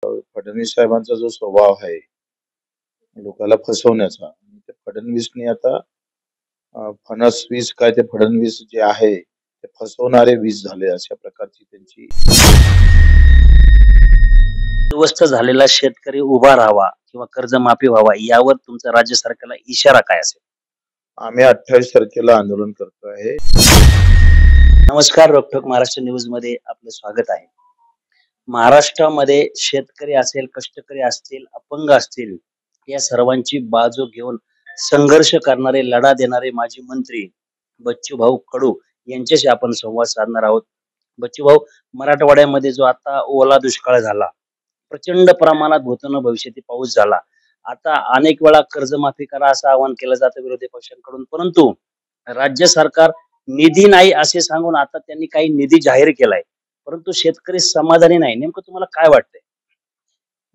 फडणवीस साहेबांचा जो स्वभाव आहे लोकांना फसवण्याचा, ते फडणवीसने आता फणस वीस काय ते फडणवीस जे आहे ते फसवणारे वीस झाले अशा प्रकारची त्यांची. उद्ध्वस्त झालेला शेतकरी उभा राहावा किंवा कर्जमाफी व्हावा यावर तुमचा राज्य सरकारला इशारा काय असेल? आम्ही 28 तारखेला आंदोलन करतो आहे. नमस्कार, रोकठोक महाराष्ट्र न्यूज मध्ये आपलं स्वागत आहे. महाराष्ट्रामध्ये शेतकरी असेल, कष्टकरी असतील, अपंग असतील, या सर्वांची बाजू घेऊन संघर्ष करणारे, लढा देणारे माजी मंत्री बच्चूभाऊ कडू यांच्याशी आपण संवाद साधणार आहोत. बच्चूभाऊ, मराठवाड्यामध्ये जो आता ओला दुष्काळ झाला, प्रचंड प्रमाणात भूतन भविष्यातील पाऊस झाला. आता अनेक वेळा कर्जमाफी करा असं आवाहन केलं जातं विरोधी पक्षांकडून, परंतु राज्य सरकार निधी नाही असे सांगून आता त्यांनी काही निधी जाहीर केलाय, परंतु शेतकरी समाधानी नाही. नेमकं तुम्हाला काय वाटतंय?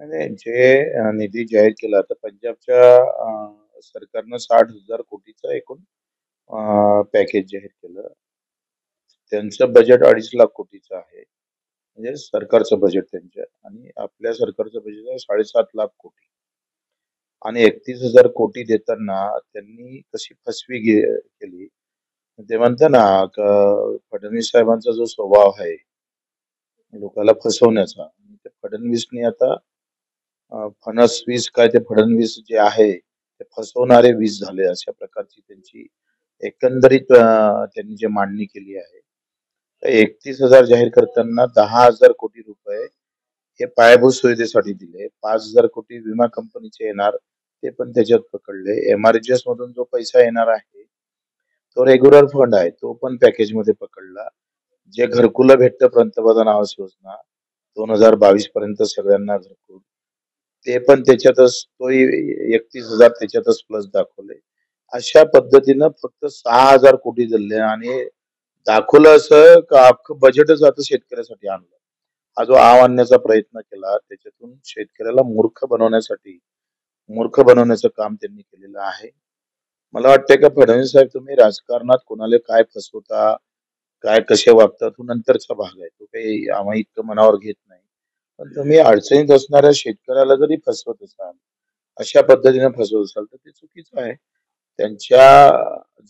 आणि जे निधी जाहीर केला तर पंजाबच्या सरकारनं 60,000 कोटीचं एकूण पॅकेज जाहीर केलं. त्यांचं बजेट 2.5 लाख कोटीचं आहे, म्हणजे सरकारचं बजेट त्यांच्या, आणि आपल्या सरकारचं बजेट आहे 7.5 लाख कोटी. आणि 31,000 कोटी देताना त्यांनी कशी फसवी केली. ते म्हणतात ना फडणवीस साहेबांचा जो स्वभाव आहे लोकांना फसवण्याचा, ते फडणवीसने आता फणस वीस काय ते फडणवीस जे आहे ते फसवणारे वीस झाले अशा प्रकारची त्यांची एकंदरीत त्यांनी जे मांडणी केली आहे. 31,000 जाहीर करताना 10,000 कोटी रुपये हे पायाभूत सुविधेसाठी दिले. 5,000 कोटी विमा कंपनीचे येणार, ते पण त्याच्यात पकडले. MRGS मधून जो पैसा येणार आहे तो रेग्युलर फंड आहे, तो पण पॅकेज मध्ये पकडला. जे घरकुलं भेटतं पंतप्रधान आवास योजना 2022 पर्यंत सगळ्यांना घरकुल, ते पण त्याच्यातच, तोही 31,000 त्याच्यातच प्लस दाखवले. अशा पद्धतीनं फक्त 6,000 कोटी दिले आणि दाखवलं असं का अख्खं बजेटच आता शेतकऱ्यासाठी आणलं. हा जो आव आणण्याचा प्रयत्न केला त्याच्यातून शेतकऱ्याला मूर्ख बनवण्याचं काम त्यांनी केलेलं आहे. मला वाटतंय का फडणवीस साहेब, तुम्ही राजकारणात कोणाला काय फसवता, काय कसे वागता, तो नंतरचा भाग आहे. तो काही आम्ही इतकं मनावर घेत नाही. पण तुम्ही अडचणीत असणाऱ्या शेतकऱ्याला जरी फसवत असाल, अशा पद्धतीने फसवत असाल, तर ते चुकीचं आहे. त्यांच्या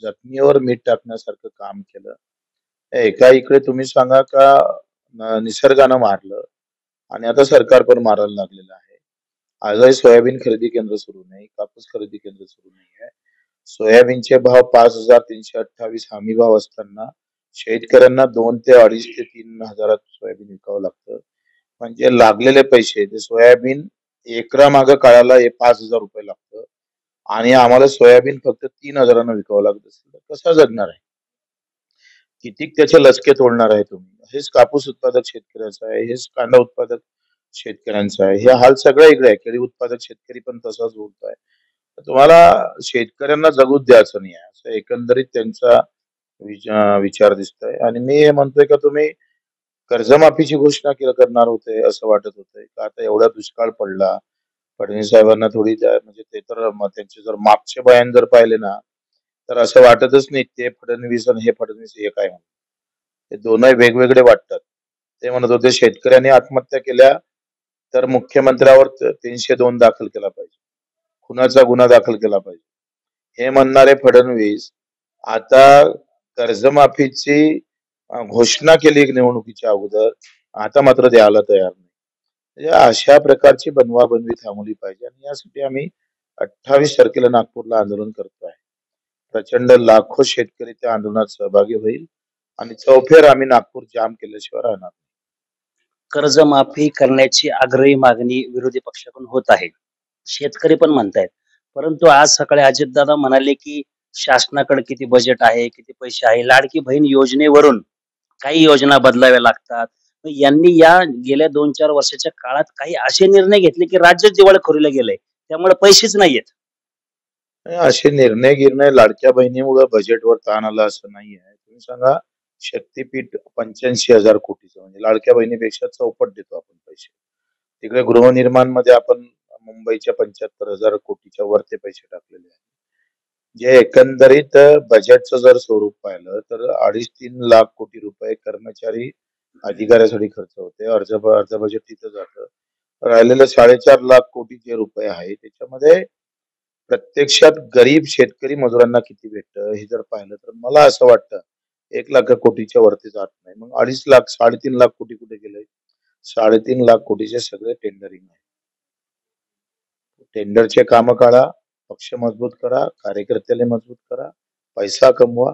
जखमीवर मीठ टाकण्यासारखं काम केलं. एका इकडे तुम्ही सांगा का निसर्गानं मारलं आणि आता सरकार पण मारायला लागलेलं आहे. आजही सोयाबीन खरेदी केंद्र सुरू नाही, कापूस खरेदी केंद्र सुरू नाही आहे. सोयाबीनचे भाव 5,328 हमी भाव असताना शेतकऱ्यांना 2 ते 2.5 ते 3 हजारात सोयाबीन विकावं लागतं. म्हणजे लागलेले पैसे ते सोयाबीन एकरा मागं काढायला हे 5,000 रुपये लागतं आणि आम्हाला सोयाबीन फक्त 3,000 विकावं लागत असेल तर कसा जगणार आहे? कितीक त्याचे लचके तोडणार आहे तुम्ही? हेच कापूस उत्पादक शेतकऱ्याचं आहे, हेच कांदा उत्पादक शेतकऱ्यांचं आहे. हे हाल सगळ्या इकडे आहे. केळी उत्पादक शेतकरी पण तसाच बोलतोय. तर तुम्हाला शेतकऱ्यांना जगूच द्यायचं नाही आहे, असं एकंदरीत त्यांचा विचार दिसतोय. आणि मी हे म्हणतोय का तुम्ही कर्जमाफीची घोषणा करणार होते असं वाटत होतंय का? आता एवढा दुष्काळ पडला, फडणवीस साहेबांना थोडी म्हणजे ते तर त्यांचे जर मागचे बयान जर पाहिले ना, तर असं वाटतच नाही ते फडणवीस आणि हे फडणवीस एक आहे म्हणून. हे दोनही वेगवेगळे वाटतात. ते म्हणत होते शेतकऱ्यांनी आत्महत्या केल्या तर मुख्यमंत्र्यावर 302 दाखल केला पाहिजे, खुनाचा गुन्हा दाखल केला पाहिजे, हे म्हणणारे फडणवीस आता कर्जमाफीची घोषणा केली निवडणुकीच्या अगोदर, आता मात्र द्यायला तयार नाही. म्हणजे अशा प्रकारची बनवाबनवी थांबवली पाहिजे आणि यासाठी आम्ही 28 तारखेला नागपूरला आंदोलन करतो आहे. प्रचंड लाखो शेतकरी त्या आंदोलनात सहभागी होईल आणि चौफेर आम्ही नागपूर जाम केल्याशिवाय राहणार नाही. कर्जमाफी करण्याची आग्रही मागणी विरोधी पक्षाकडून होत आहे, शेतकरी पण म्हणतायत. परंतु आज सकाळी अजितदादा म्हणाले की शासनाकडे किती बजेट आहे, किती पैसे आहे, लाडकी बहीण योजनेवरून काही योजना बदलाव्या लागतात. मग यांनी या गेल्या 2-4 वर्षाच्या काळात काही असे निर्णय घेतले की राज्य दिवाळखोरीला गेलंय, त्यामुळे पैसेच नाहीयेत. नाही, असे निर्णय लाडक्या बहिणीमुळे बजेटवर ताण आला असं नाही आहे. तुम्ही सांगा, शक्तीपीठ 85,000 कोटीचं, म्हणजे लाडक्या बहिणीपेक्षा चौपट देतो आपण पैसे. तिकडे गृहनिर्माण मध्ये आपण मुंबईच्या 75,000 कोटीच्या वर ते पैसे टाकलेले आहेत. जे एकंदरीत बजेटचं जर स्वरूप पाहिलं तर 2.5-3 लाख कोटी रुपये कर्मचारी अधिकाऱ्यासाठी खर्च होते. अर्ध बजेट तिथं जातं. राहिलेले 4.5 लाख कोटी जे रुपये आहे त्याच्यामध्ये प्रत्यक्षात गरीब शेतकरी मजुरांना किती भेटतं हे जर पाहिलं तर मला असं वाटतं 1 लाख कोटीच्या वरती जात नाही. मग 2.5 लाख 3.5 लाख कोटी कुठे गेले? 3.5 लाख कोटीचे सगळे टेंडरिंग आहे. टेंडरचे कामं काढा, पक्ष मजबूत करा, कार्यकर्त्याला मजबूत करा, पैसा कमवा.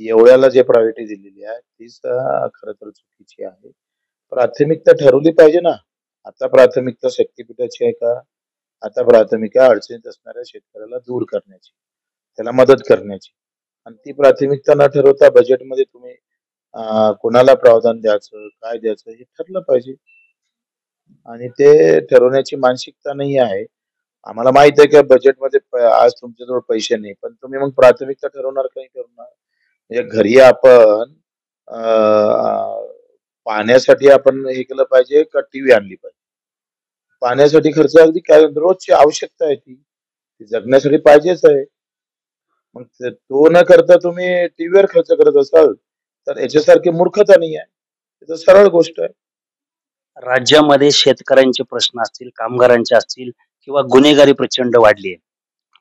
एवढ्याला जे प्रायोरिटी दिलेली आहे तीच खरं तर चुकीची आहे. प्राथमिकता ठरवली पाहिजे ना. आता प्राथमिकता शक्तिपीठाची आहे का? आता प्राथमिकता अडचणीत असणाऱ्या शेतकऱ्याला दूर करण्याची, त्याला मदत करण्याची. आणि ती प्राथमिकता न ठरवता बजेटमध्ये तुम्ही कोणाला प्रावधान द्यायचं, काय द्यायचं हे ठरलं पाहिजे. आणि ते ठरवण्याची मानसिकता नाही आहे. आम्हाला माहित आहे की बजेटमध्ये आज तुमच्याजवळ पैसे नाही, पण तुम्ही मग प्राथमिकता ठरवणार का नाही ठरवणार? म्हणजे घरी आपण अ, पाण्यासाठी आपण हे केलं पाहिजे का टीव्ही आणली पाहिजे? पाण्यासाठी खर्च अगदी काय रोजची आवश्यकता आहे ती. ती जगण्यासाठी पाहिजेच आहे. मग तो न करता तुम्ही टीव्हीवर खर्च करत असाल, तर याच्यासारखी मूर्खता नाही आहे. ही तर सरळ गोष्ट आहे. राज्यामध्ये शेतकऱ्यांचे प्रश्न असतील, कामगारांचे असतील किंवा गुन्हेगारी प्रचंड वाढली आहे.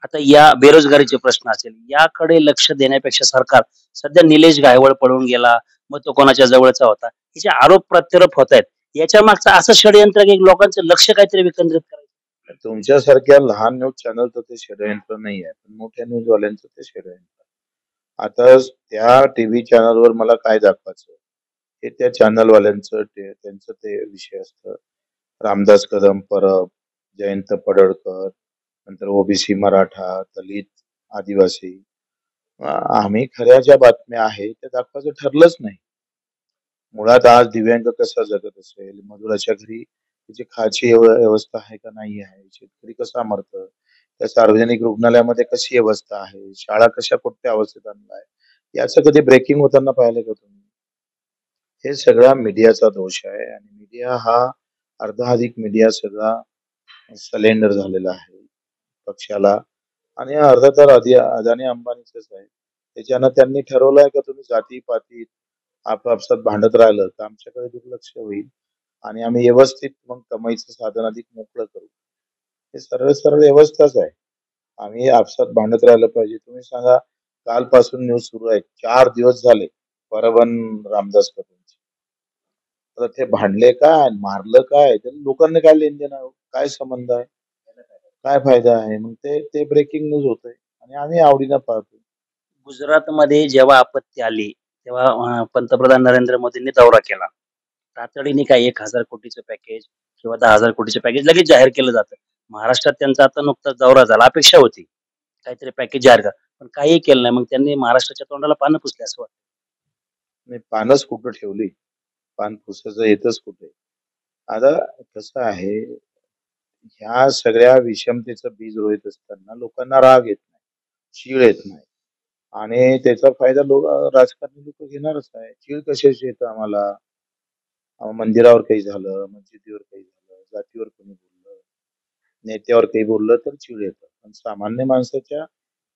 आता या बेरोजगारीचे प्रश्न असेल, याकडे लक्ष देण्यापेक्षा सरकार सध्या निलेश गायवळ पळून गेला, मग तो कोणाच्या जवळचा होता, हे आरोप प्रत्यारोप होत आहेत. याच्या मागचं असं षडयंत्र की लोकांचं लक्ष काहीतरी विकेंद्रित करायचं. तुमच्यासारख्या लहान न्यूज चॅनलचं ते षडयंत्र नाही आहे. पण मोठ्या न्यूजवाल्यांचं ते षडयंत्र. आता त्या टीव्ही चॅनलवर मला काय दाखवायचं? हे त्या चॅनलवाल्यांचं त्यांचं ते विषय असतं. रामदास कदम परब, जयंत पडळकर, नंतर ओबीसी मराठा, दलित, आदिवासी. आम्ही खऱ्या ज्या बातम्या आहेत त्या दाखवायचं ठरलंच नाही. मुळात आज दिव्यांग कसा जगत असेल, मजुराच्या घरी त्याची खायची व्यवस्था आहे का नाही आहे, शेतकरी कसा मरतं, त्या सार्वजनिक रुग्णालयामध्ये कशी व्यवस्था आहे, शाळा कशा कोणत्या अवस्थेत आणलाय, याचं कधी ब्रेकिंग होताना पाहिलं का तुम्ही? हे सगळा मीडियाचा दोष आहे आणि मीडिया हा अर्धाधिक मीडिया सगळा सलेंडर झालेला आहे पक्षाला. आणि अर्धा तर अदानी अंबानीचंच आहे. त्याच्यानं त्यांनी ठरवलंय का तुम्ही जाती-पातीत आपापसात भांडत राहिलं तर आमच्याकडे दुर्लक्ष होईल आणि आम्ही व्यवस्थित मग कमाईचं साधन अधिक मोकळं करू. हे सरळ सरळ व्यवस्थाच आहे. आम्ही आपसात भांडत राहिलं पाहिजे. तुम्ही सांगा कालपासून न्यूज सुरू आहे. 4 दिवस झाले परभण रामदास कदमची. तर ते भांडले काय? मारलं काय? तर लोकांना काय लेनदेन आहे हो? काय संबंध आहे? काय फायदा आहे? मग ते ते ब्रेकिंग न्यूज होतंय आणि आम्ही आवडीनं पाहतो. गुजरातमध्ये जेव्हा आपत्ती आली, तेव्हा पंतप्रधान नरेंद्र मोदींनी दौरा केला. तातडीने काय 1,000 कोटीचं पॅकेज किंवा 10,000 कोटीचं पॅकेज लगेच जाहीर केलं जातं. महाराष्ट्रात त्यांचा आता नुकताच दौरा झाला. अपेक्षा होती काहीतरी पॅकेज जाहीर करा. पण काहीही केलं नाही. मग त्यांनी महाराष्ट्राच्या तोंडाला पानं पुसली असं वाटतं. आणि पानच कुठं ठेवली? पान पुसायचं येतच कुठे? आता कसं आहे, ह्या सगळ्या विषमतेचं बीज रोवत असताना लोकांना राग येत नाही, चीड येत नाही आणि त्याचा फायदा राजकारणी लोक घेणारच आहे. चीड कशाची येतं आम्हाला? मंदिरावर काही झालं, मशिदीवर काही झालं, जातीवर कोणी बोललं, नेत्यावर काही बोललं तर चीड येतं. पण सामान्य माणसाच्या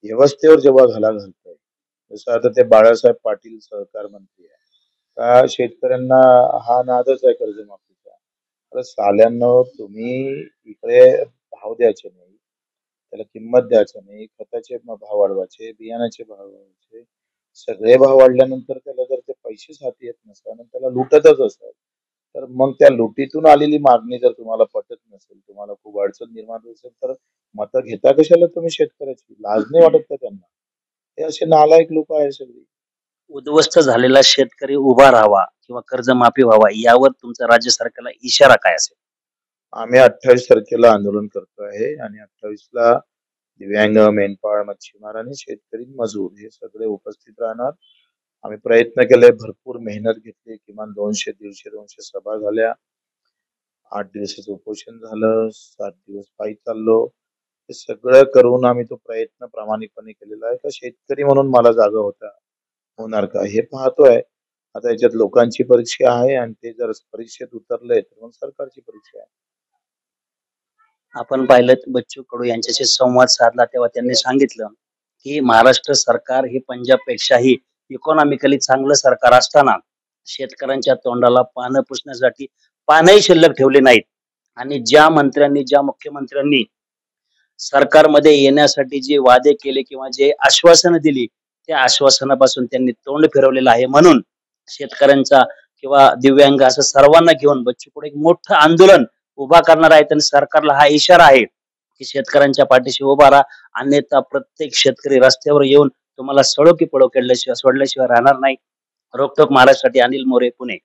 व्यवस्थेवर जेव्हा घाला घालतंय, जसं आता ते बाळासाहेब पाटील सहकार मंत्री आहे. का शेतकऱ्यांना हा नादच आहे कर्जमाफीचा. अरे साल्यांनो तुम्ही इकडे भाव द्यायचे नाही, त्याला किंमत द्यायचं नाही, खताचे भाव वाढवायचे, बियाणाचे भाव वाढवायचे. सगळे भाव वाढल्यानंतर त्याला जर ते पैसेच हाती येत नसतात आणि त्याला लुटतच असाल, तर मग त्या लुटीतून आलेली मागणी जर तुम्हाला पटत नसेल, तुम्हाला खूप अडचण निर्माण होत असेल, तर मतं घेता कशाला तुम्ही शेतकऱ्याची? लाज नाही वाटत का त्यांना? हे असे नालायक लोक आहेत सगळी. उद्ध्वस्त झालेला शेतकरी उभा राहावा किंवा कर्जमाफी व्हावा यावर तुमचा राज्य सरकारला इशारा काय असेल? आम्ही 28 तारखेला आंदोलन करतो आहे आणि 28ला दिव्यांग, मेंढपाळ, मच्छीमार आणि शेतकरी मजूर हे सगळे उपस्थित राहणार. आम्ही प्रयत्न केले, भरपूर मेहनत घेतली. किमान 200, 150, 200 सभा झाल्या. 8 दिवसाचं उपोषण झालं, 7 दिवस पायी चाललो. हे सगळं करून आम्ही तो प्रयत्न प्रामाणिकपणे केलेला आहे. तर शेतकरी म्हणून मला जागा होणार का? हे पाहतोय. आता याच्यात लोकांची परीक्षा आहे आणि ते जर परीक्षेत उतरले, तर मग सरकारची परीक्षा आहे. आपण पाहिलं बच्चू कडू यांच्याशी संवाद साधला तेव्हा त्यांनी सांगितलं, की महाराष्ट्र सरकार हे पंजाबपेक्षाही इकॉनॉमिकली चांगलं सरकार असताना शेतकऱ्यांच्या तोंडाला पानं पुसण्यासाठी पानही शिल्लक ठेवले नाहीत. आणि ज्या मंत्र्यांनी, ज्या मुख्यमंत्र्यांनी सरकारमध्ये येण्यासाठी जे वादे केले किंवा जे आश्वासनं दिली, त्या आश्वासनापासून त्यांनी तोंड फिरवलेलं आहे. म्हणून शेतकऱ्यांचा किंवा दिव्यांग असं सर्वांना घेऊन बच्चू कडू एक मोठं आंदोलन उभा करणार आहेत आणि सरकारला हा इशारा आहे, की शेतकऱ्यांच्या पाठीशी उभा राहा. अन्यथा प्रत्येक शेतकरी रस्त्यावर येऊन तुम्हाला सळो की पळो सोडल्याशिवाय राहणार नाही. रोकटोक महाराजसाठी अनिल मोरे, पुणे.